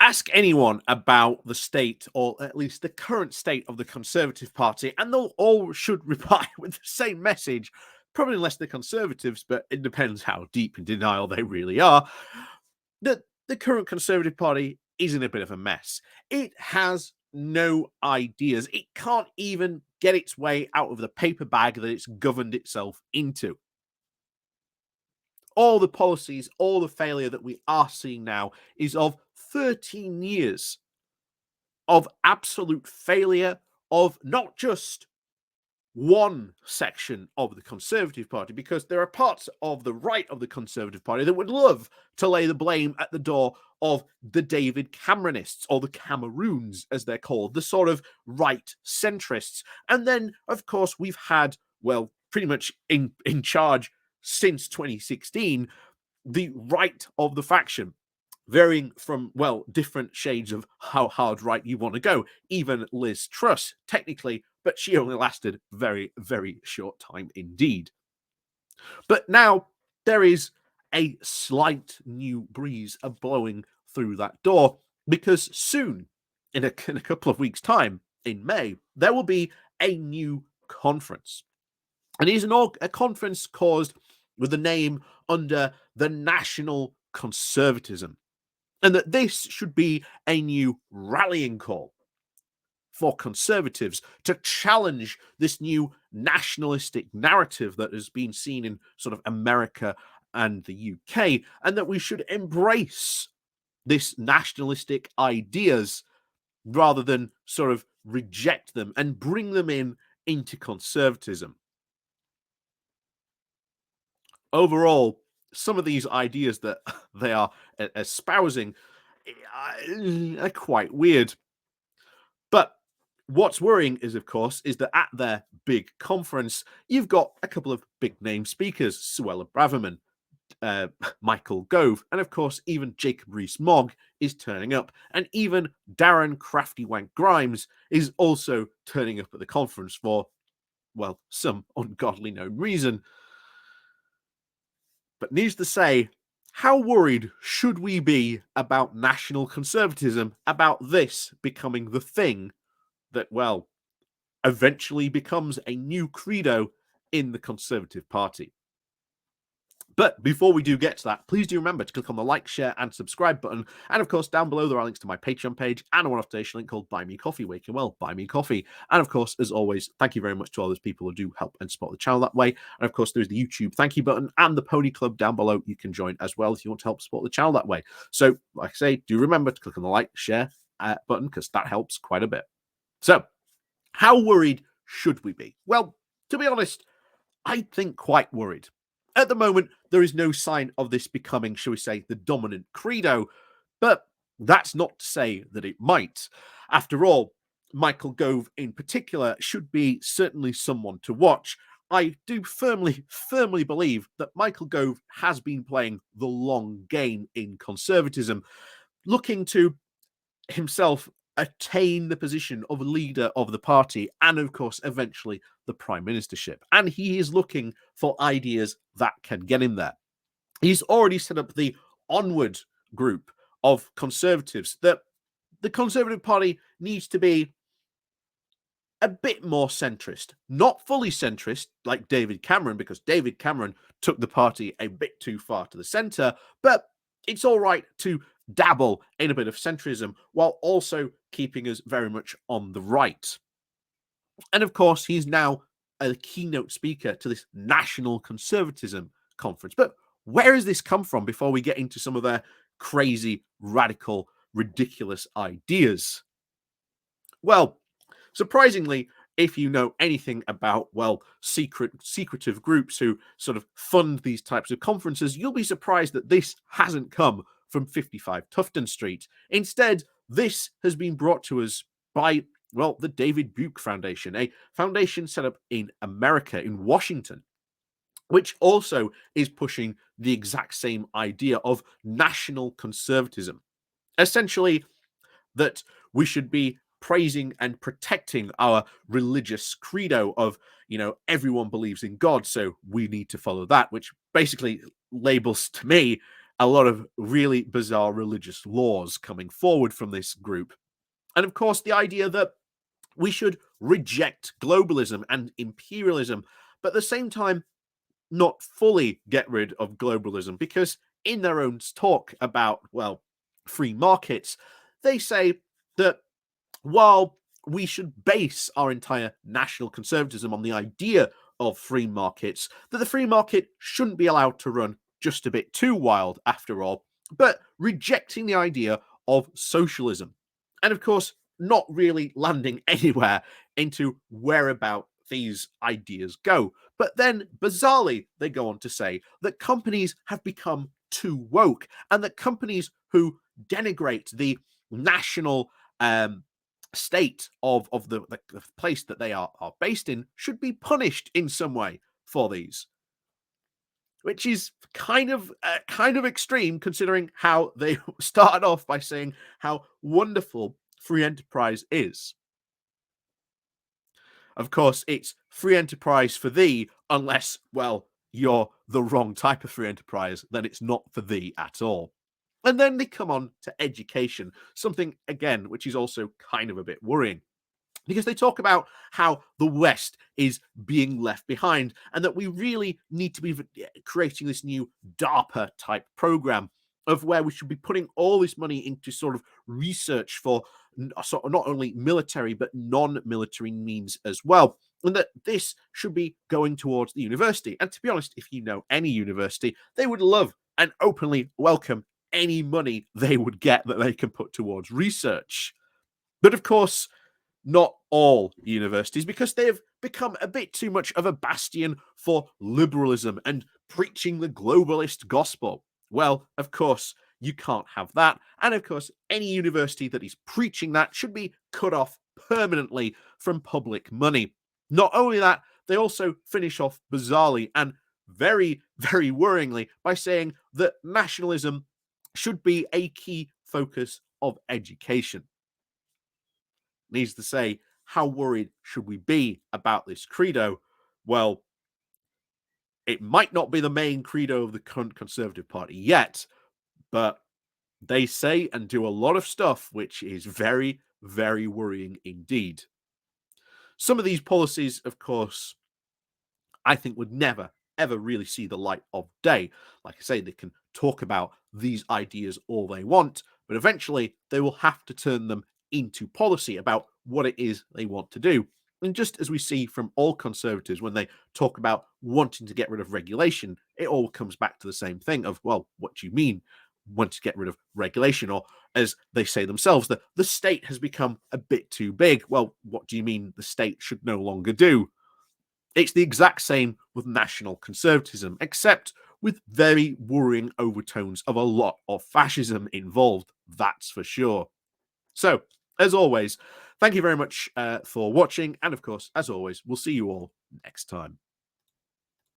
Ask anyone about the state, or at least the current state of the Conservative Party, and they'll all should reply with the same message, probably less the Conservatives, but it depends how deep in denial they really are, that the current Conservative Party is in a bit of a mess. It has no ideas. It can't even get its way out of the paper bag that it's governed itself into. All the policies, all the failure that we are seeing now is of 13 years of absolute failure of not just one section of the Conservative Party, because there are parts of the right of the Conservative Party that would love to lay the blame at the door of the David Cameronists, or the Cameroons, as they're called, the sort of right centrists. And then, of course, we've had, well, pretty much in charge since 2016, the right of the faction, varying from, well, different shades of how hard right you want to go. Even Liz Truss, technically, but she only lasted very, very short time indeed. But now there is a slight new breeze blowing through that door, because soon, in a couple of weeks' time, in May, there will be a new conference. And it is a conference caused with the name under the National Conservatism. And that this should be a new rallying call for Conservatives to challenge this new nationalistic narrative that has been seen in sort of America and the UK, and that we should embrace this nationalistic ideas rather than sort of reject them and bring them into conservatism. Overall, some of these ideas that they are espousing are quite weird. But what's worrying is, of course, is that at their big conference, you've got a couple of big name speakers, Suella Braverman, Michael Gove, and of course, even Jacob Rees-Mogg is turning up. And even Darren Crafty Wank Grimes is also turning up at the conference for, well, some ungodly known reason. But needless to say, how worried should we be about national conservatism, about this becoming the thing that, well, eventually becomes a new credo in the Conservative Party? But before we do get to that, please do remember to click on the like, share, and subscribe button. And of course, down below there are links to my Patreon page and a one-off donation link called Buy Me Coffee, where you can, well, buy me coffee. And of course, as always, thank you very much to all those people who do help and support the channel that way. And of course, there's the YouTube thank you button and the Pony Club down below. You can join as well if you want to help support the channel that way. So, like I say, do remember to click on the like, share button, because that helps quite a bit. So, how worried should we be? Well, to be honest, I think quite worried. At the moment, there is no sign of this becoming, shall we say, the dominant credo, but that's not to say that it might. After all, Michael Gove in particular should be certainly someone to watch. I do firmly believe that Michael Gove has been playing the long game in conservatism, looking to himself attain the position of leader of the party and, of course, eventually the prime ministership. And he is looking for ideas that can get him there. He's already set up the Onward group of conservatives that the Conservative Party needs to be a bit more centrist, not fully centrist like David Cameron, because David Cameron took the party a bit too far to the centre, but it's all right to dabble in a bit of centrism while also keeping us very much on the right. And of course, he's now a keynote speaker to this National Conservatism Conference. But where has this come from before we get into some of their crazy, radical, ridiculous ideas? Well, surprisingly, if you know anything about, well, secretive groups who sort of fund these types of conferences, you'll be surprised that this hasn't come from 55 Tufton Street. Instead, this has been brought to us by, well, the David Buke Foundation, a foundation set up in America, in Washington, which also is pushing the exact same idea of national conservatism. Essentially, that we should be praising and protecting our religious credo of, everyone believes in God, so we need to follow that, which basically labels to me a lot of really bizarre religious laws coming forward from this group. And of course, the idea that we should reject globalism and imperialism, but at the same time, not fully get rid of globalism, because in their own talk about, well, free markets, they say that while we should base our entire national conservatism on the idea of free markets, that the free market shouldn't be allowed to run just a bit too wild after all, but rejecting the idea of socialism. And of course, not really landing anywhere into whereabout these ideas go. But then, bizarrely, they go on to say that companies have become too woke, and that companies who denigrate the national state of the place that they are based in should be punished in some way for these, which is kind of extreme, considering how they started off by saying how wonderful free enterprise is. Of course, it's free enterprise for thee, unless, well, you're the wrong type of free enterprise, then it's not for thee at all. And then they come on to education, something again which is also kind of a bit worrying, because they talk about how the West is being left behind and that we really need to be creating this new DARPA type program of where we should be putting all this money into sort of research for sort of not only military but non-military means as well, and that this should be going towards the university. And to be honest, if you know any university, they would love and openly welcome any money they would get that they can put towards research. But of course, not all universities, because they have become a bit too much of a bastion for liberalism and preaching the globalist gospel. Well, of course, you can't have that. And of course, any university that is preaching that should be cut off permanently from public money. Not only that, they also finish off bizarrely and very, very worryingly by saying that nationalism should be a key focus of education. Needs to say, how worried should we be about this credo? Well, it might not be the main credo of the current Conservative Party yet, but they say and do a lot of stuff which is very, very worrying indeed. Some of these policies, of course, I think would never, ever really see the light of day. Like I say, they can talk about these ideas all they want, but eventually they will have to turn them into policy about what it is they want to do. And just as we see from all conservatives, when they talk about wanting to get rid of regulation, it all comes back to the same thing of, well, what do you mean want to get rid of regulation? Or as they say themselves, that the state has become a bit too big. Well, what do you mean the state should no longer do? It's the exact same with national conservatism, except with very worrying overtones of a lot of fascism involved, that's for sure. So, as always, thank you very much for watching, and of course, as always, we'll see you all next time.